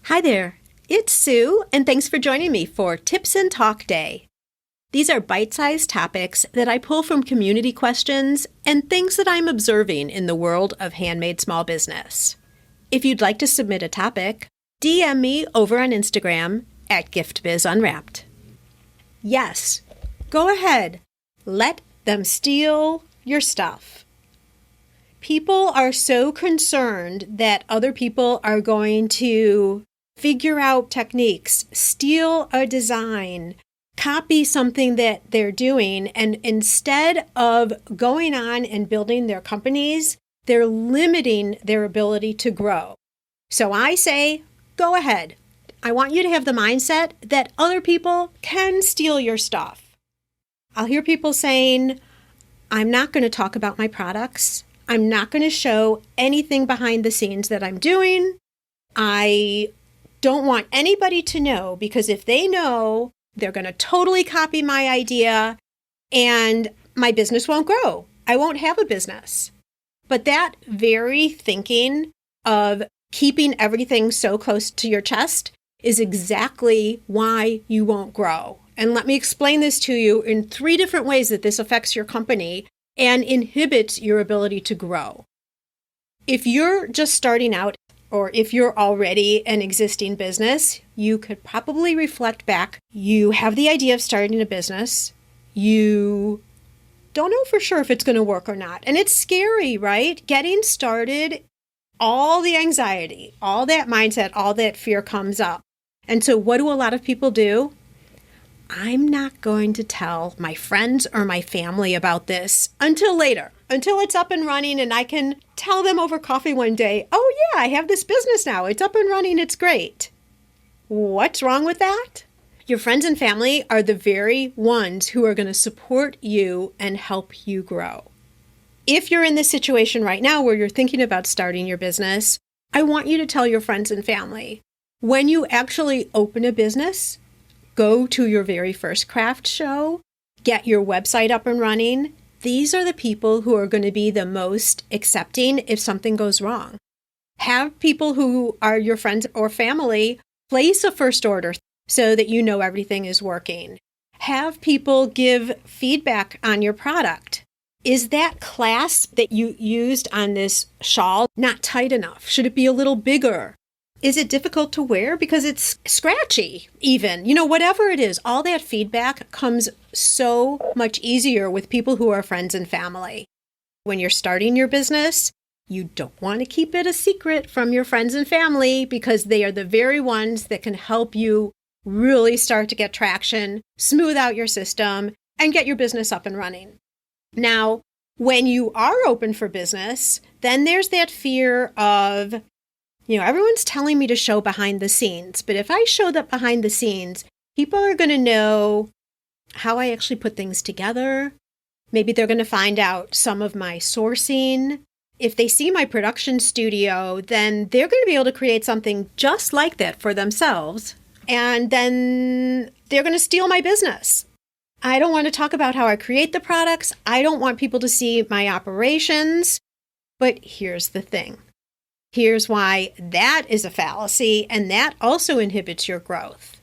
Hi there, it's Sue, and thanks for joining me for Tips and Talk Day. These are bite-sized topics that I pull from community questions and things that I'm observing in the world of handmade small business. If you'd like to submit a topic, DM me over on Instagram at GiftBizUnwrapped. Yes, go ahead. Let them steal your stuff. People are so concerned that other people are going to figure out techniques, steal a design, copy something that they're doing, and instead of going on and building their companies, they're limiting their ability to grow. So I say, go ahead. I want you to have the mindset that other people can steal your stuff. I'll hear people saying, I'm not going to talk about my products. I'm not going to show anything behind the scenes that I'm doing. I don't want anybody to know, because if they know, they're going to totally copy my idea and my business won't grow. I won't have a business. But that very thinking of keeping everything so close to your chest is exactly why you won't grow. And let me explain this to you in 3 different ways that this affects your company and inhibits your ability to grow. If you're just starting out, or if you're already an existing business, you could probably reflect back. You have the idea of starting a business. You don't know for sure if it's going to work or not. And it's scary, right? Getting started, all the anxiety, all that mindset, all that fear comes up. And so what do a lot of people do? I'm not going to tell my friends or my family about this until later, until it's up and running and I can tell them over coffee one day, oh yeah, I have this business now. It's up and running. It's great. What's wrong with that? Your friends and family are the very ones who are going to support you and help you grow. If you're in this situation right now where you're thinking about starting your business, I want you to tell your friends and family, when you actually open a business, go to your very first craft show, get your website up and running. These are the people who are going to be the most accepting if something goes wrong. Have people who are your friends or family place a first order so that you know everything is working. Have people give feedback on your product. Is that clasp that you used on this shawl not tight enough? Should it be a little bigger? Is it difficult to wear because it's scratchy even? Whatever it is, all that feedback comes so much easier with people who are friends and family. When you're starting your business, you don't want to keep it a secret from your friends and family because they are the very ones that can help you really start to get traction, smooth out your system, and get your business up and running. Now, when you are open for business, then there's that fear of, everyone's telling me to show behind the scenes, but if I show that behind the scenes, people are going to know how I actually put things together. Maybe they're going to find out some of my sourcing. If they see my production studio, then they're going to be able to create something just like that for themselves. And then they're going to steal my business. I don't want to talk about how I create the products. I don't want people to see my operations. But here's the thing. Here's why that is a fallacy, and that also inhibits your growth.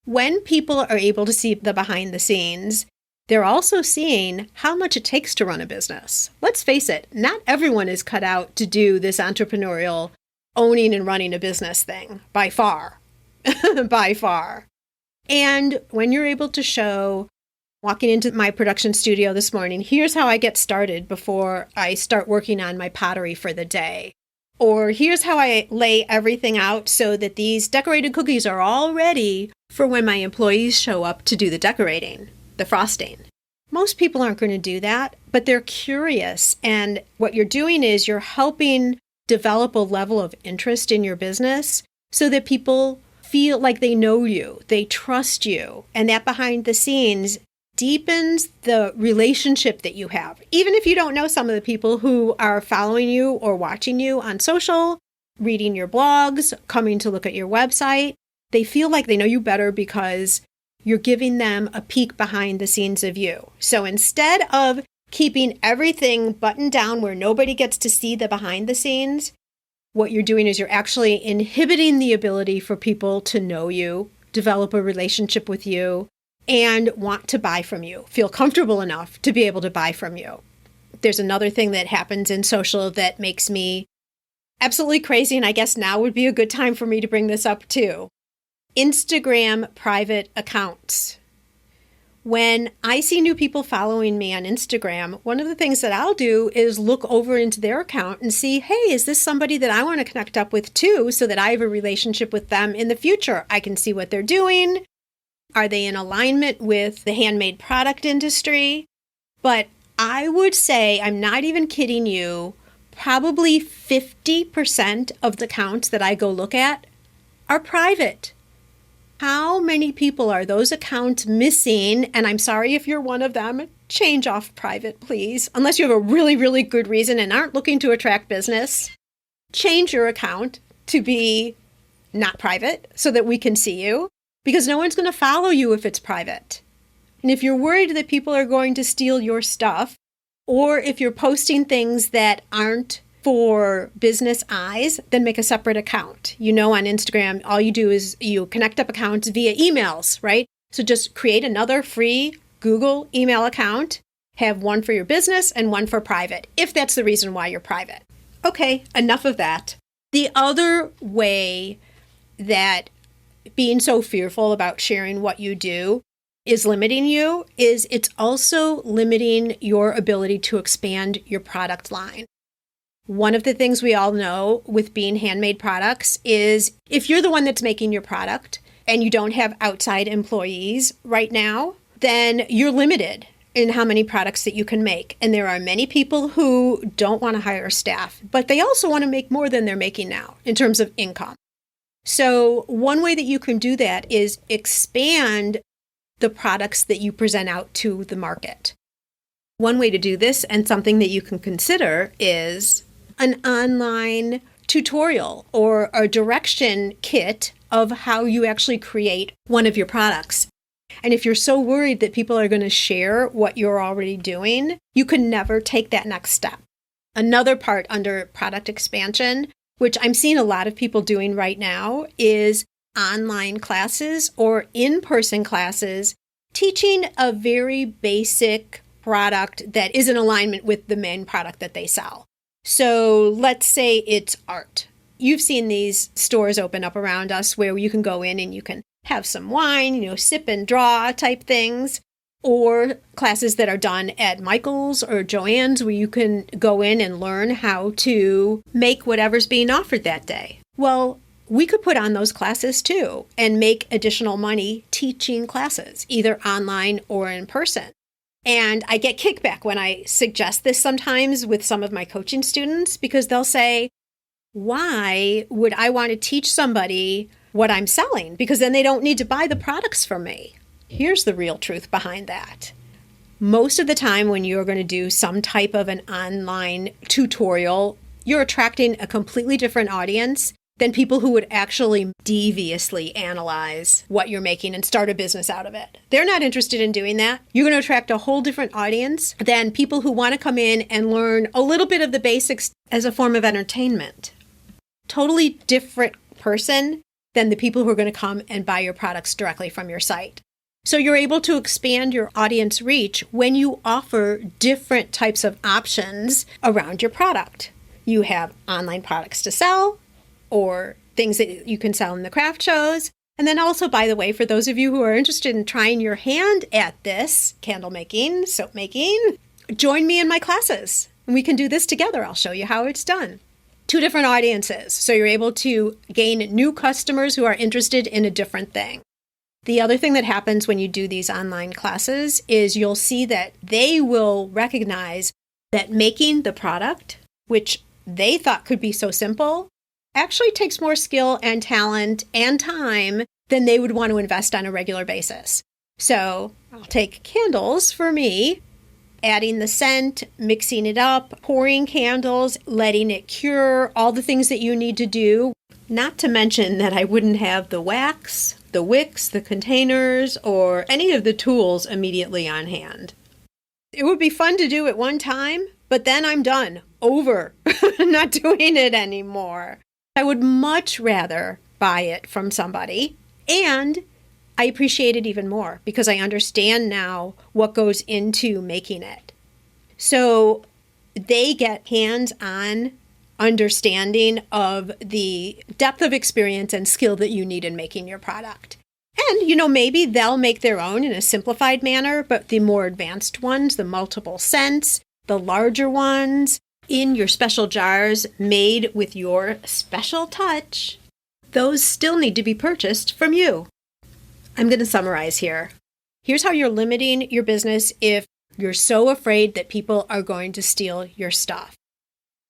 When people are able to see the behind the scenes, they're also seeing how much it takes to run a business. Let's face it, not everyone is cut out to do this entrepreneurial owning and running a business thing, by far, by far. And when you're able to show, walking into my production studio this morning, here's how I get started before I start working on my pottery for the day. Or here's how I lay everything out so that these decorated cookies are all ready for when my employees show up to do the decorating, the frosting. Most people aren't going to do that, but they're curious. And what you're doing is you're helping develop a level of interest in your business so that people feel like they know you, they trust you, and that behind the scenes deepens the relationship that you have. Even if you don't know some of the people who are following you or watching you on social, reading your blogs, coming to look at your website, they feel like they know you better because you're giving them a peek behind the scenes of you. So instead of keeping everything buttoned down where nobody gets to see the behind the scenes, what you're doing is you're actually inhibiting the ability for people to know you, develop a relationship with you, and want to buy from you, feel comfortable enough to be able to buy from you. There's another thing that happens in social that makes me absolutely crazy, and I guess now would be a good time for me to bring this up too. Instagram private accounts. When I see new people following me on Instagram, one of the things that I'll do is look over into their account and see, hey, is this somebody that I want to connect up with too, so that I have a relationship with them in the future? I can see what they're doing. Are they in alignment with the handmade product industry? But I would say, I'm not even kidding you, probably 50% of the accounts that I go look at are private. How many people are those accounts missing? And I'm sorry if you're one of them, change off private, please. Unless you have a really, really good reason and aren't looking to attract business, change your account to be not private so that we can see you, because no one's going to follow you if it's private. And if you're worried that people are going to steal your stuff, or if you're posting things that aren't for business eyes, then make a separate account. You know, on Instagram, all you do is you connect up accounts via emails, right? So just create another free Google email account, have one for your business and one for private, if that's the reason why you're private. Okay, enough of that. The other way that being so fearful about sharing what you do is limiting you is it's also limiting your ability to expand your product line. One of the things we all know with being handmade products is if you're the one that's making your product and you don't have outside employees right now, then you're limited in how many products that you can make. And there are many people who don't want to hire staff, but they also want to make more than they're making now in terms of income. So one way that you can do that is expand the products that you present out to the market. One way to do this, and something that you can consider, is an online tutorial or a direction kit of how you actually create one of your products. And if you're so worried that people are going to share what you're already doing, you can never take that next step. Another part under product expansion, which I'm seeing a lot of people doing right now, is online classes or in-person classes teaching a very basic product that is in alignment with the main product that they sell. So let's say it's art. You've seen these stores open up around us where you can go in and you can have some wine, sip and draw type things, or classes that are done at Michael's or Joann's where you can go in and learn how to make whatever's being offered that day. Well, we could put on those classes too and make additional money teaching classes, either online or in person. And I get kickback when I suggest this sometimes with some of my coaching students because they'll say, why would I want to teach somebody what I'm selling? Because then they don't need to buy the products from me. Here's the real truth behind that. Most of the time when you're going to do some type of an online tutorial, you're attracting a completely different audience than people who would actually deviously analyze what you're making and start a business out of it. They're not interested in doing that. You're going to attract a whole different audience than people who want to come in and learn a little bit of the basics as a form of entertainment. Totally different person than the people who are going to come and buy your products directly from your site. So you're able to expand your audience reach when you offer different types of options around your product. You have online products to sell, or things that you can sell in the craft shows. And then also, by the way, for those of you who are interested in trying your hand at this, candle making, soap making, join me in my classes. And we can do this together. I'll show you how it's done. 2 different audiences. So you're able to gain new customers who are interested in a different thing. The other thing that happens when you do these online classes is you'll see that they will recognize that making the product, which they thought could be so simple, actually takes more skill and talent and time than they would want to invest on a regular basis. So I'll take candles for me, adding the scent, mixing it up, pouring candles, letting it cure, all the things that you need to do. Not to mention that I wouldn't have the wax, the wicks, the containers, or any of the tools immediately on hand. It would be fun to do at one time, but then I'm done. Over. Not doing it anymore. I would much rather buy it from somebody, and I appreciate it even more because I understand now what goes into making it. So they get hands-on understanding of the depth of experience and skill that you need in making your product. And, maybe they'll make their own in a simplified manner, but the more advanced ones, the multiple scents, the larger ones, in your special jars made with your special touch, those still need to be purchased from you. I'm going to summarize here. Here's how you're limiting your business if you're so afraid that people are going to steal your stuff.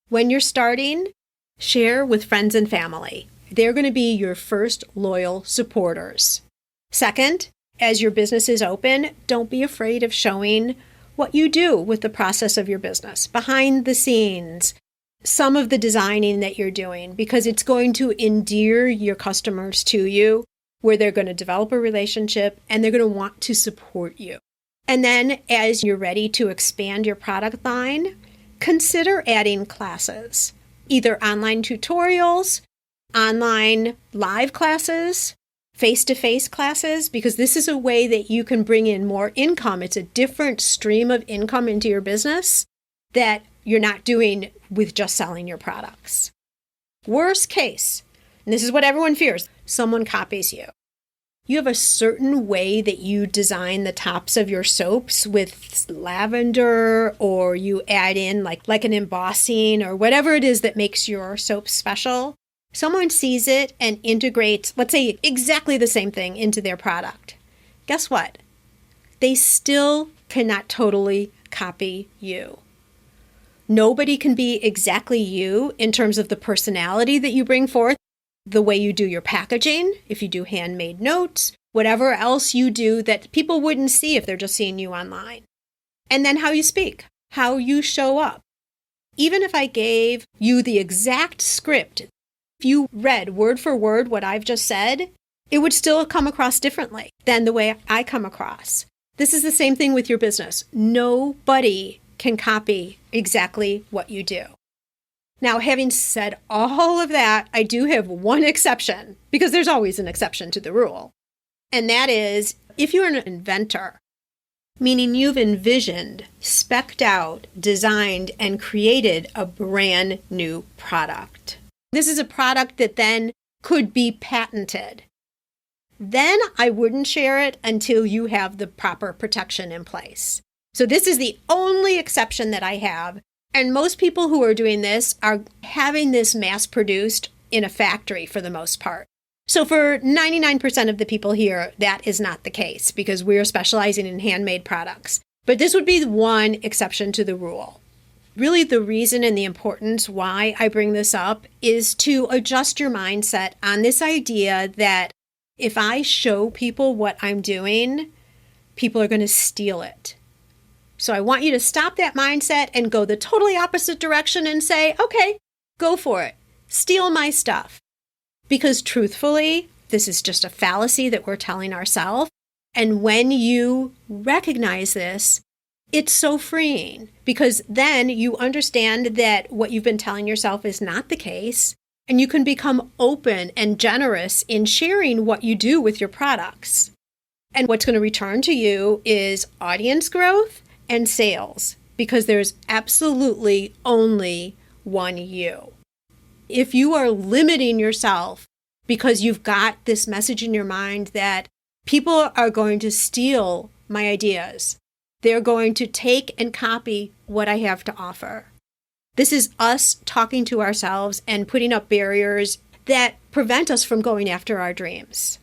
When you're starting, share with friends and family. They're going to be your first loyal supporters. Second, as your business is open, don't be afraid of showing what you do with the process of your business, behind the scenes, some of the designing that you're doing, because it's going to endear your customers to you, where they're going to develop a relationship and they're going to want to support you. And then as you're ready to expand your product line, consider adding classes, either online tutorials, online live classes, face-to-face classes, because this is a way that you can bring in more income. It's a different stream of income into your business that you're not doing with just selling your products. Worst case, and this is what everyone fears, someone copies you. You have a certain way that you design the tops of your soaps with lavender, or you add in like an embossing or whatever it is that makes your soap special. Someone sees it and integrates, let's say, exactly the same thing into their product. Guess what? They still cannot totally copy you. Nobody can be exactly you in terms of the personality that you bring forth, the way you do your packaging, if you do handmade notes, whatever else you do that people wouldn't see if they're just seeing you online. And then how you speak, how you show up. Even if I gave you the exact script, if you read word for word what I've just said, it would still come across differently than the way I come across. This is the same thing with your business. Nobody can copy exactly what you do. Now, having said all of that, I do have one exception, because there's always an exception to the rule. And that is, if you're an inventor, meaning you've envisioned, spec'd out, designed, and created a brand new product. This is a product that then could be patented. Then I wouldn't share it until you have the proper protection in place. So this is the only exception that I have. And most people who are doing this are having this mass produced in a factory for the most part. So for 99% of the people here, that is not the case because we're specializing in handmade products. But this would be the one exception to the rule. Really, the reason and the importance why I bring this up is to adjust your mindset on this idea that if I show people what I'm doing, people are going to steal it. So I want you to stop that mindset and go the totally opposite direction and say, okay, go for it. Steal my stuff. Because truthfully, this is just a fallacy that we're telling ourselves. And when you recognize this, it's so freeing because then you understand that what you've been telling yourself is not the case, and you can become open and generous in sharing what you do with your products. And what's going to return to you is audience growth and sales, because there's absolutely only one you. If you are limiting yourself because you've got this message in your mind that people are going to steal my ideas, they're going to take and copy what I have to offer. This is us talking to ourselves and putting up barriers that prevent us from going after our dreams.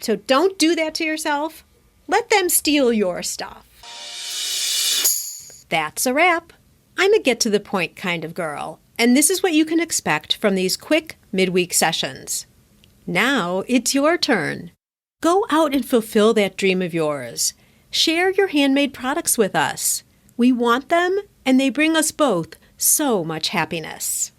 So don't do that to yourself. Let them steal your stuff. That's a wrap. I'm a get-to-the-point kind of girl, and this is what you can expect from these quick midweek sessions. Now it's your turn. Go out and fulfill that dream of yours. Share your handmade products with us. We want them, and they bring us both so much happiness.